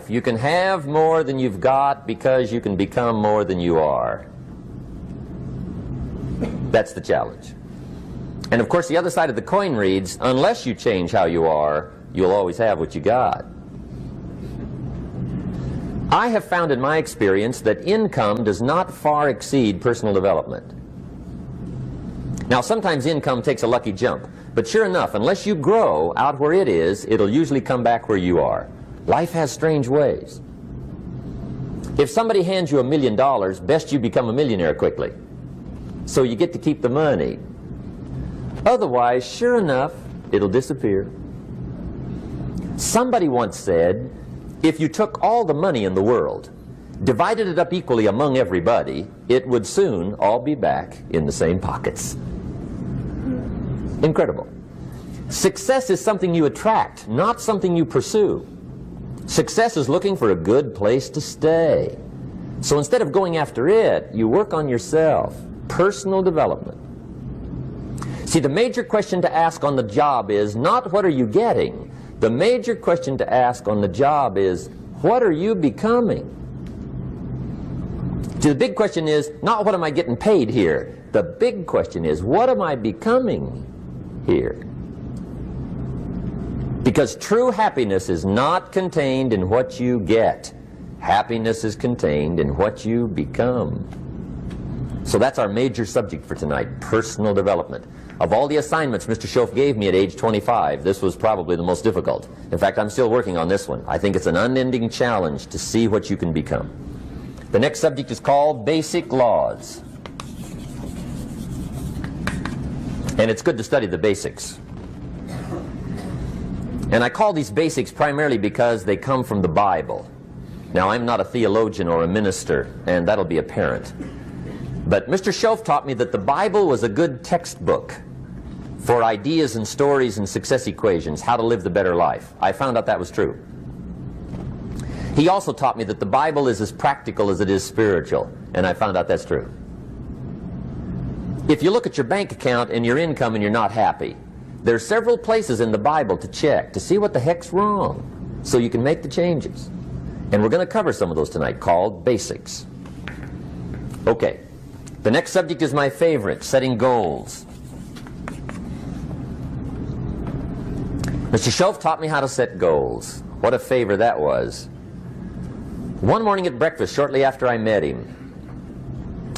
life. You can have more than you've got because you can become more than you are. That's the challenge. And of course the other side of the coin reads, unless you change how you are, you'll always have what you got. I have found in my experience that income does not far exceed personal development. Now sometimes income takes a lucky jump, but sure enough, unless you grow out where it is, it'll usually come back where you are. Life has strange ways. If somebody hands you $1 million, best you become a millionaire quickly, so you get to keep the money. Otherwise, sure enough, it'll disappear. Somebody once said, if you took all the money in the world, divided it up equally among everybody, it would soon all be back in the same pockets. Incredible. Success is something you attract, not something you pursue. Success is looking for a good place to stay. So instead of going after it, you work on yourself. Personal development. See, the major question to ask on the job is not what are you getting? The major question to ask on the job is, what are you becoming? See, the big question is not what am I getting paid here? The big question is, what am I becoming here? Because true happiness is not contained in what you get. Happiness is contained in what you become. So that's our major subject for tonight, personal development. Of all the assignments Mr. Shoaff gave me at age 25, this was probably the most difficult. In fact, I'm still working on this one. I think it's an unending challenge to see what you can become. The next subject is called Basic Laws. And it's good to study the basics. And I call these basics primarily because they come from the Bible. Now, I'm not a theologian or a minister, and that'll be apparent. But Mr. Shoaff taught me that the Bible was a good textbook for ideas and stories and success equations, how to live the better life. I found out that was true. He also taught me that the Bible is as practical as it is spiritual, and I found out that's true. If you look at your bank account and your income and you're not happy, there are several places in the Bible to check to see what the heck's wrong, so you can make the changes. And we're going to cover some of those tonight, called basics. Okay. The next subject is my favorite, setting goals. Mr. Shoaff taught me how to set goals. What a favor that was. One morning at breakfast, shortly after I met him,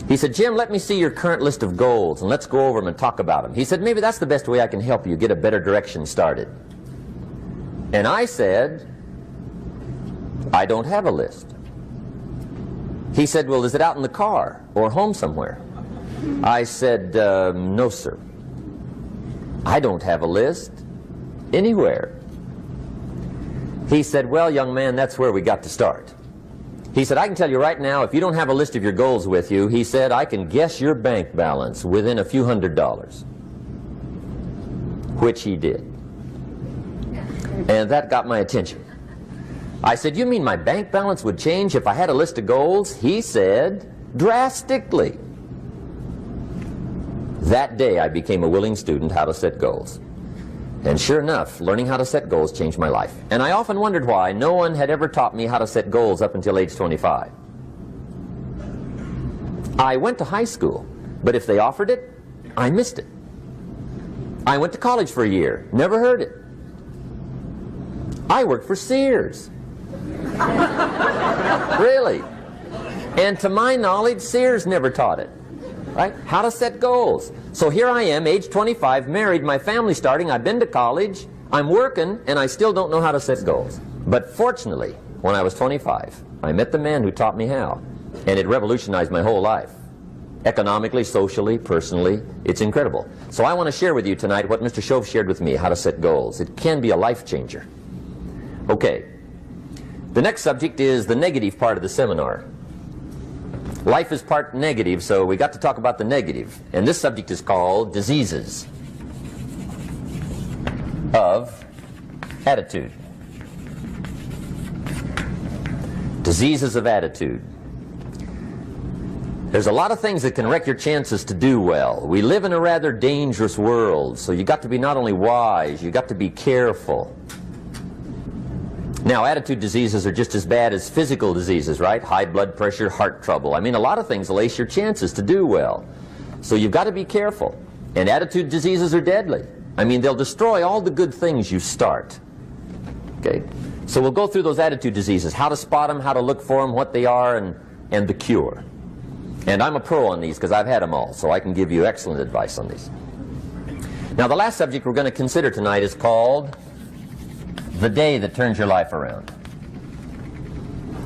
he said, Jim, let me see your current list of goals and let's go over them and talk about them. He said, maybe that's the best way I can help you get a better direction started. And I said, I don't have a list. He said, well, is it out in the car or home somewhere? I said, no, sir. I don't have a list anywhere. He said, well, young man, that's where we got to start. He said, I can tell you right now, if you don't have a list of your goals with you, he said, I can guess your bank balance within a few $100s. Which he did. And that got my attention. I said, you mean my bank balance would change if I had a list of goals? He said, drastically. That day I became a willing student how to set goals. And sure enough, learning how to set goals changed my life. And I often wondered why no one had ever taught me how to set goals up until age 25. I went to high school, but if they offered it, I missed it. I went to college for a year, never heard it. I worked for Sears. Really. And to my knowledge, Sears never taught it. Right? How to set goals. So here I am, age 25, married, my family's starting, I've been to college, I'm working, and I still don't know how to set goals. But fortunately, when I was 25, I met the man who taught me how. And it revolutionized my whole life. Economically, socially, personally, it's incredible. So I want to share with you tonight what Mr. Shoaff shared with me, how to set goals. It can be a life changer. Okay. The next subject is the negative part of the seminar. Life is part negative, so we got to talk about the negative. And this subject is called diseases of attitude. Diseases of attitude. There's a lot of things that can wreck your chances to do well. We live in a rather dangerous world, so you got to be not only wise, you got to be careful. Now, attitude diseases are just as bad as physical diseases, right? High blood pressure, heart trouble. I mean, a lot of things will ace your chances to do well. So you've got to be careful. And attitude diseases are deadly. I mean, they'll destroy all the good things you start. Okay? So we'll go through those attitude diseases, how to spot them, how to look for them, what they are, and the cure. And I'm a pro on these because I've had them all, so I can give you excellent advice on these. Now, the last subject we're going to consider tonight is called the day that turns your life around.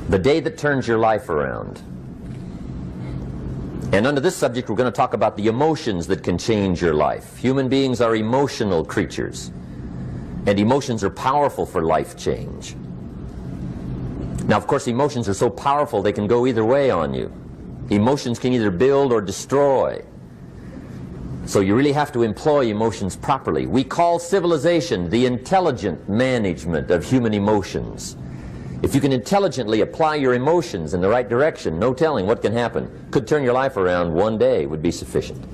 The day that turns your life around. And under this subject, we're going to talk about the emotions that can change your life. Human beings are emotional creatures, and emotions are powerful for life change. Now, of course, emotions are so powerful they can go either way on you. Emotions can either build or destroy. So you really have to employ emotions properly. We call civilization the intelligent management of human emotions. If you can intelligently apply your emotions in the right direction, no telling what can happen. Could turn your life around one day would be sufficient.